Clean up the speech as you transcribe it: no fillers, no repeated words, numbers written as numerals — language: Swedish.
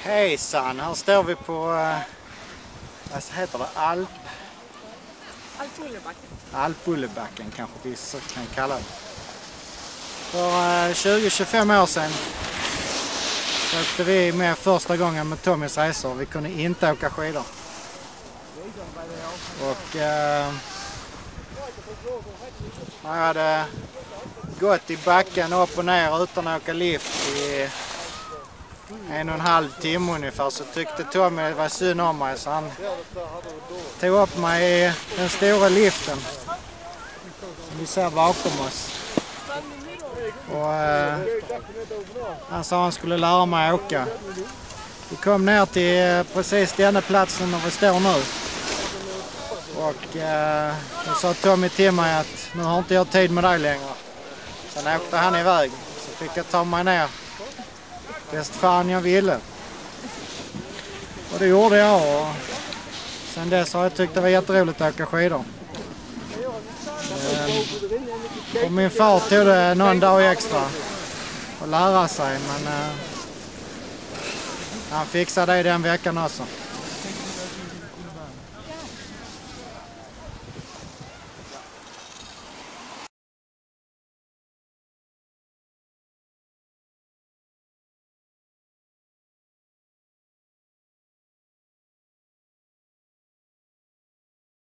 Hejsan, här står vi på, vad heter det, Alpbullebacken kanske vi så kan kalla det. För 20-25 år sedan så åkte vi med första gången med Tommys resor. Vi kunde inte åka skidor. Och jag hade gått i backen upp och ner utan att åka lift i 1,5 timme ungefär, så tyckte Tommy det var synd om mig, så han tog upp mig i den stora liften som vi ser bakom oss. Och han sa han skulle lära mig åka. Vi kom ner till precis denna platsen där vi står nu. Och då sa Tommy till mig att nu har inte jag tid med dig längre. Sen åkte han iväg, så fick jag ta mig ner bäst fan jag ville. Och det gjorde jag, och sen dess har jag tyckt det var jätteroligt att åka skidor. Och min far tog det någon dag extra att lära sig, men han fixade det den veckan också.